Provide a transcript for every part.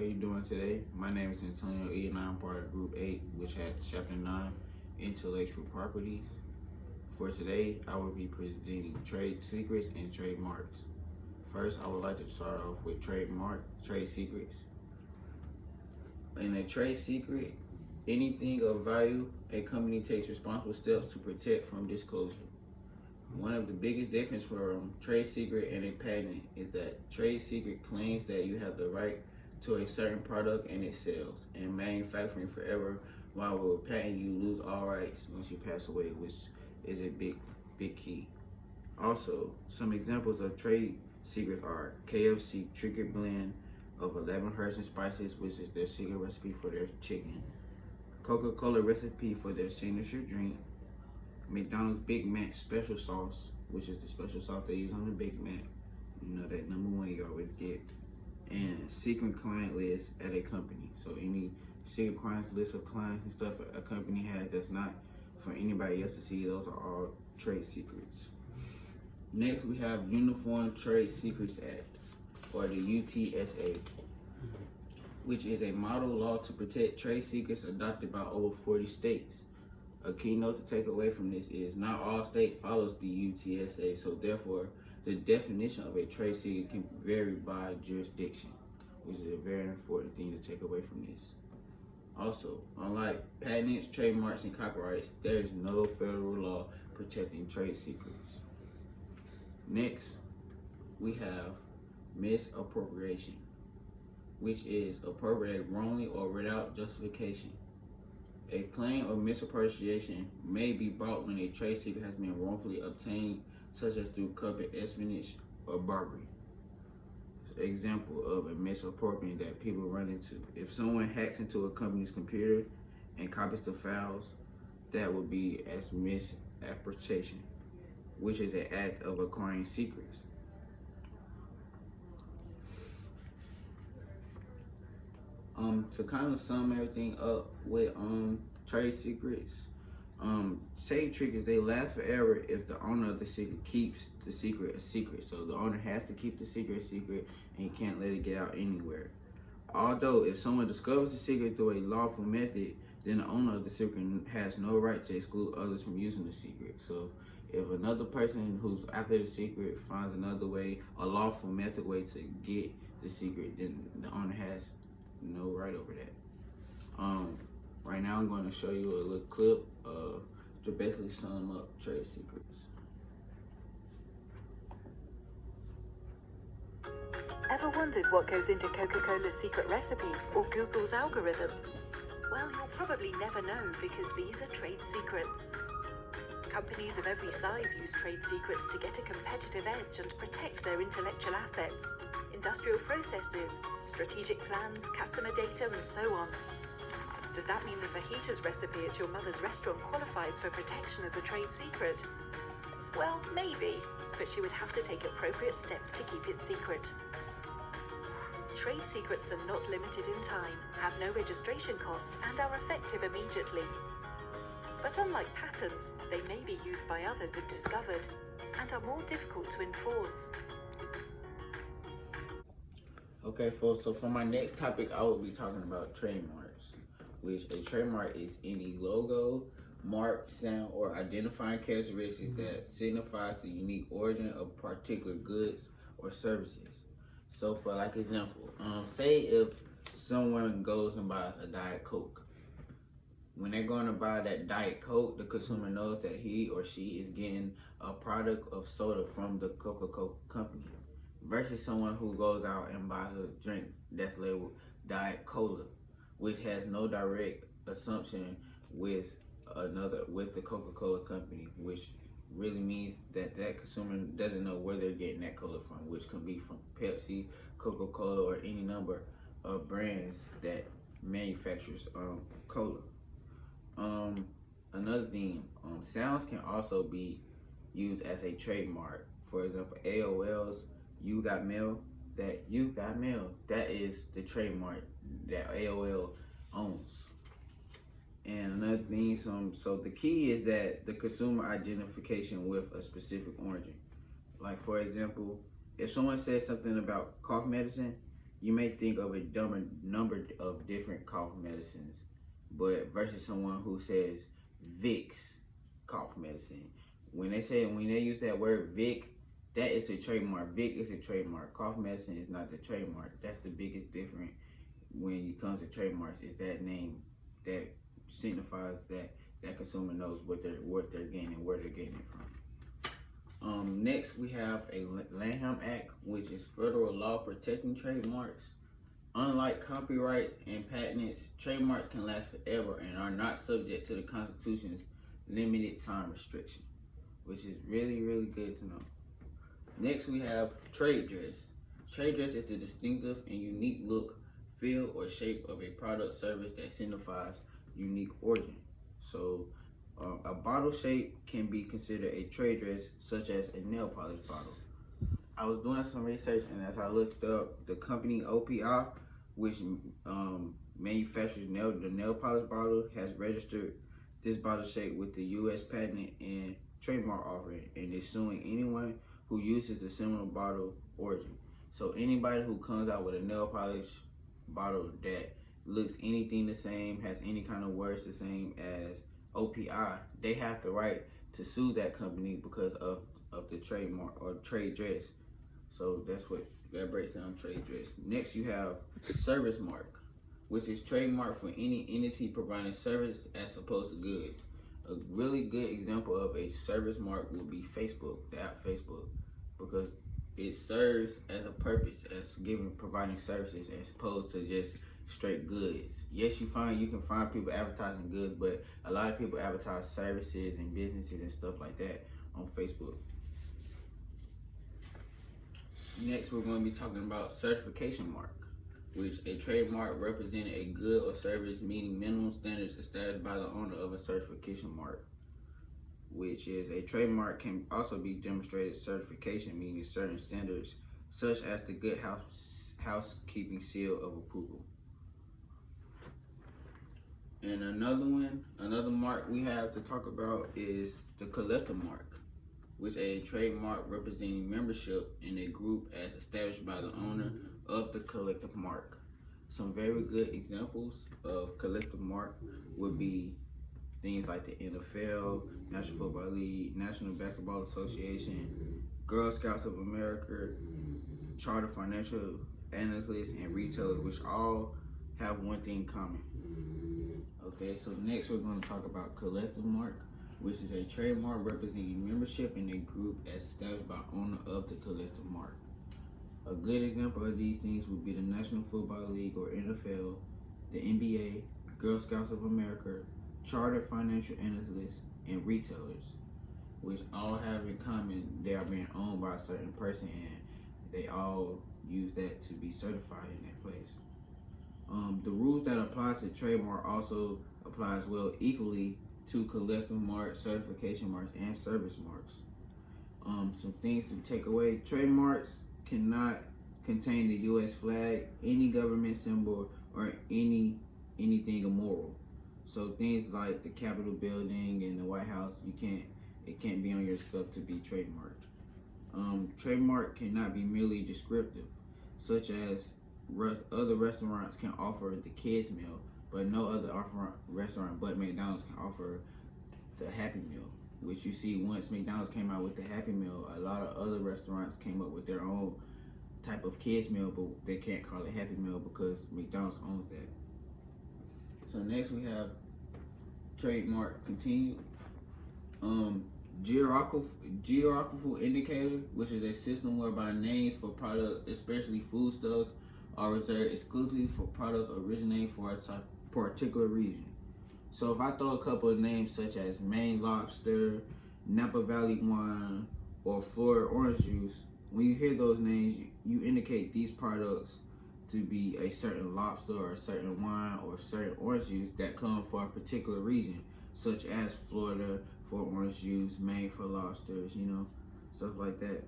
you doing today? My name is Antonio E, and I'm part of Group 8, which has Chapter 9, Intellectual Properties. For today, I will be presenting trade secrets and trademarks. First, I would like to start off with trade secrets. In a trade secret, anything of value, a company takes responsible steps to protect from disclosure. One of the biggest differences from trade secret and a patent is that trade secret claims that you have the right to a certain product and its sales and manufacturing forever, while with a patent you lose all rights once you pass away, which is a big key. Also, some examples of trade secrets are KFC Trigger Blend of 11 herbs and spices, which is their secret recipe for their chicken. Coca-Cola recipe for their signature drink. McDonald's Big Mac special sauce, which is the special sauce they use on the Big Mac. You know, that number one you always get. And secret client list at a company. So any secret clients list of clients and stuff a company has that's not for anybody else to see, those are all trade secrets. Next, we have Uniform Trade Secrets Act, or the UTSA, which is a model law to protect trade secrets adopted by over 40 states. A key note to take away from this is not all states follows the UTSA, so therefore the definition of a trade secret can vary by jurisdiction, which is a very important thing to take away from this. Also, unlike patents, trademarks, and copyrights, there is no federal law protecting trade secrets. Next, we have misappropriation, which is appropriated wrongly or without justification. A claim of misappropriation may be brought when a trade secret has been wrongfully obtained, such as through covert espionage or bribery. Example of a misappropriation that people run into. If someone hacks into a company's computer and copies the files, that would be as misappropriation, which is an act of acquiring secrets. To kind of sum everything up with trade secrets, trade secrets, they last forever if the owner of the secret keeps the secret a secret. So the owner has to keep the secret a secret, and he can't let it get out anywhere. Although if someone discovers the secret through a lawful method, then the owner of the secret has no right to exclude others from using the secret. So if another person who's after the secret finds another way, a lawful method way to get the secret, then the owner has no right over that. Right now I'm going to show you a little clip to basically sum up trade secrets. Ever wondered what goes into Coca-Cola's secret recipe or Google's algorithm? Well, you'll probably never know because these are trade secrets. Companies of every size use trade secrets to get a competitive edge and protect their intellectual assets, industrial processes, strategic plans, customer data, and so on. Does that mean the fajitas recipe at your mother's restaurant qualifies for protection as a trade secret? Well, maybe, but she would have to take appropriate steps to keep it secret. Trade secrets are not limited in time, have no registration cost, and are effective immediately. But unlike patents, they may be used by others if discovered, and are more difficult to enforce. Okay, folks, so for my next topic, I will be talking about trademarks, which a trademark is any logo, mark, sound, or identifying characteristics that signifies the unique origin of particular goods or services. So for like example, say if someone goes and buys a Diet Coke. When they're going to buy that Diet Coke, the consumer knows that he or she is getting a product of soda from the Coca-Cola company, versus someone who goes out and buys a drink that's labeled Diet Cola, which has no direct assumption with the Coca-Cola company, which really means that that consumer doesn't know where they're getting that cola from, which can be from Pepsi, Coca-Cola, or any number of brands that manufactures cola. Another thing, sounds can also be used as a trademark. For example, AOL's "You Got Mail," that "You Got Mail," that is the trademark that AOL owns. And another thing, so the key is that the consumer identification with a specific origin. Like for example, if someone says something about cough medicine, You may think of a number of different cough medicines, but versus someone who says Vicks cough medicine. When they use that word Vic, that is a trademark. Vic is a trademark. Cough medicine is not the trademark. That's the biggest difference when it comes to trademarks. Is that name that signifies that consumer knows what they're getting and where they're getting it from. Next, we have a Lanham Act, which is federal law protecting trademarks. Unlike copyrights and patents, trademarks can last forever and are not subject to the Constitution's limited time restriction, which is really, really good to know. Next, we have trade dress. Trade dress is the distinctive and unique look, feel, or shape of a product service that signifies unique origin. So, a bottle shape can be considered a trade dress, such as a nail polish bottle. I was doing some research, and as I looked up, the company OPI, which manufactures the nail polish bottle, has registered this bottle shape with the U.S. Patent and Trademark Office, and is suing anyone who uses the similar bottle origin. So anybody who comes out with a nail polish bottle that looks anything the same, has any kind of words the same as OPI, they have the right to sue that company because of the trademark or trade dress. So that breaks down trade dress. Next, you have service mark, which is trademark for any entity providing service as opposed to goods. A really good example of a service mark would be Facebook, the app Facebook, because it serves as a purpose, as providing services as opposed to just straight goods. Yes, you can find people advertising goods, but a lot of people advertise services and businesses and stuff like that on Facebook. Next, we're going to be talking about certification mark, which a trademark representing a good or service meeting minimum standards established by the owner of a certification mark, which is a trademark can also be demonstrated certification, meaning certain standards, such as the Good Housekeeping Seal of Approval. And another mark we have to talk about is the collector mark, which is a trademark representing membership in a group as established by the owner of the collective mark. Some very good examples of collective mark would be things like the NFL, National Football League, National Basketball Association, Girl Scouts of America, Charter Financial Analysts, and retailers, which all have one thing in common. Okay, so next we're going to talk about collective mark, which is a trademark representing membership in a group as established by owner of the collective mark. A good example of these things would be the National Football League or NFL, the NBA, Girl Scouts of America, Charter Financial Analysts, and retailers, which all have in common they are being owned by a certain person and they all use that to be certified in that place. The rules that apply to trademark also apply as well equally to collective marks, certification marks, and service marks. Some things to take away: trademarks cannot contain the U.S. flag, any government symbol, or anything immoral. So things like the Capitol building and the White House, it can't be on your stuff to be trademarked. Trademark cannot be merely descriptive, such as other restaurants can offer the kids meal, but no other restaurant but McDonald's can offer the Happy Meal, which you see once McDonald's came out with the Happy Meal, a lot of other restaurants came up with their own type of kids meal, but they can't call it Happy Meal because McDonald's owns that. So next we have trademark continued. Geographical indicator, which is a system whereby names for products, especially foodstuffs, are reserved exclusively for products originating for a particular region. So if I throw a couple of names such as Maine lobster, Napa Valley wine, or Florida orange juice, when you hear those names, you indicate these products to be a certain lobster or a certain wine or certain orange juice that come from a particular region, such as Florida for orange juice, Maine for lobsters, stuff like that.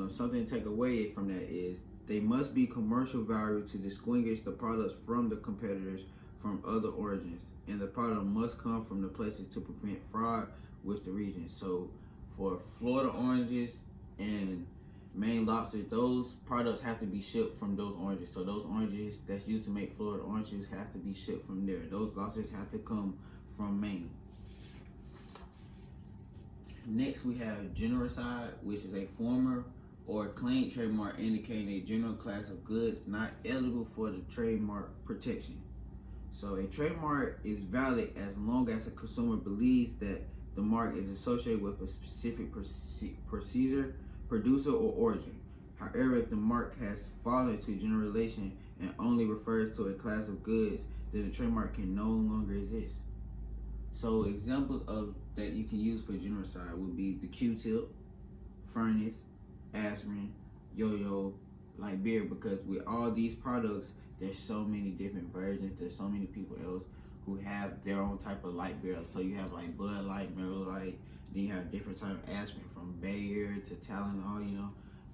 Something to take away from that is they must be commercial value to distinguish the products from the competitors from other origins, and the product must come from the places to prevent fraud with the region. So for Florida oranges and Maine lobster, those products have to be shipped from those oranges. So those oranges that's used to make Florida orange juice have to be shipped from there. Those lobsters have to come from Maine. Next, we have genericide, which is a former or claimed trademark indicating a general class of goods not eligible for the trademark protection. So a trademark is valid as long as a consumer believes that the mark is associated with a specific procedure, producer, or origin. However, if the mark has fallen to generalization and only refers to a class of goods, then the trademark can no longer exist. So examples of that you can use for genericide would be the Q-tip, furnace, aspirin, yo-yo, like beer, because with all these products, there's so many different versions. There's so many people else who have their own type of light beer. So you have like Bud Light, Miller Lite, then you have different type of aspirin from Bayer to Tylenol, you know.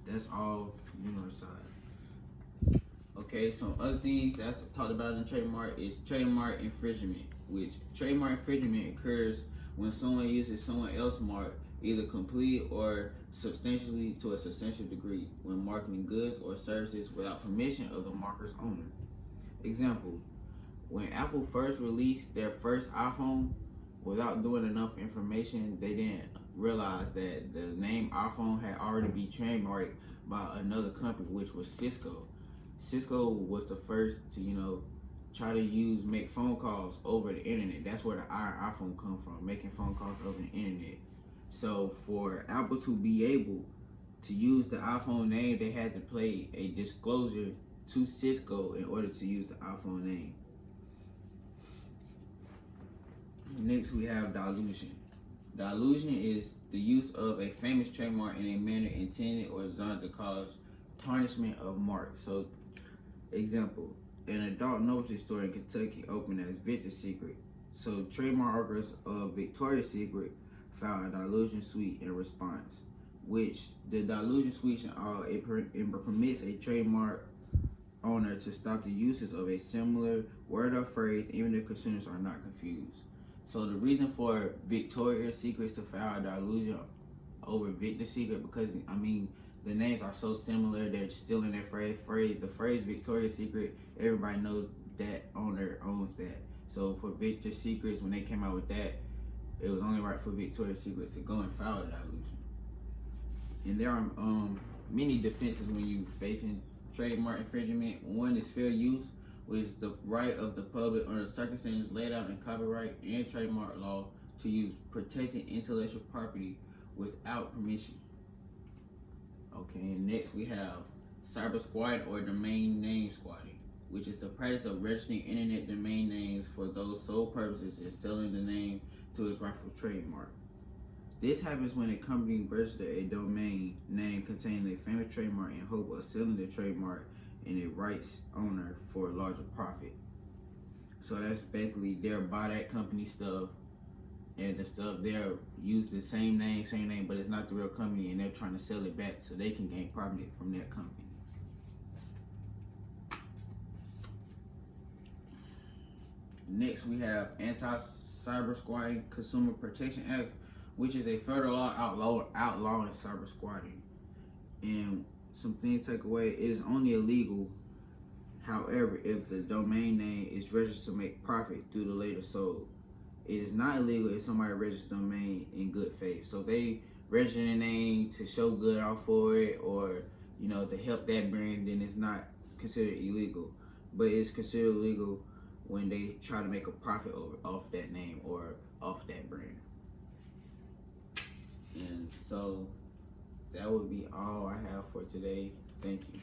That's all genericide. Okay, some other things that's talked about in trademark is trademark infringement, which trademark infringement occurs when someone uses someone else's mark either complete or substantially to a substantial degree when marketing goods or services without permission of the marker's owner. Example, when Apple first released their first iPhone, without doing enough information, they didn't realize that the name iPhone had already been trademarked by another company, which was Cisco. Cisco was the first to, try to make phone calls over the internet. That's where the iPhone come from, making phone calls over the internet. So for Apple to be able to use the iPhone name, they had to play a disclosure to Cisco in order to use the iPhone name. Next, we have dilution. Dilution is the use of a famous trademark in a manner intended or designed to cause tarnishment of marks. So, example, an adult novelty store in Kentucky opened as Victor's Secret. So, trademarkers of Victoria's Secret filed a dilution suit in response, which the dilution suit it permits a trademark owner to stop the uses of a similar word or phrase even if consumers are not confused. So the reason for Victoria's Secret to file a dilution over Victor's Secret, because the names are so similar, they're still in their phrase. The phrase Victoria's Secret, everybody knows that owner owns that. So for Victor's Secrets, when they came out with that, it was only right for Victoria's Secret to go and file a dilution. And there are many defenses when you facing trademark infringement. One is fair use, which is the right of the public under circumstances laid out in copyright and trademark law to use protected intellectual property without permission. Okay, and next we have cyber squatting or domain name squatting, which is the practice of registering internet domain names for those sole purposes and selling the name to its rightful trademark. This happens when a company registers a domain name containing a famous trademark in hope of selling the trademark and a rights owner for a larger profit. So that's basically they'll buy that company stuff, and the stuff they'll use the same name, but it's not the real company, and they're trying to sell it back so they can gain profit from that company. Next, we have Anti-Cyber Squatting Consumer Protection Act, which is a federal law outlawing cyber squatting. And some things to take away, it is only illegal, however, if the domain name is registered to make profit through the later sold. It is not illegal if somebody registers the domain in good faith. So if they register the name to show good off for it, or to help that brand, then it's not considered illegal. But it's considered illegal when they try to make a profit off that name or off that brand. And so that would be all I have for today. Thank you.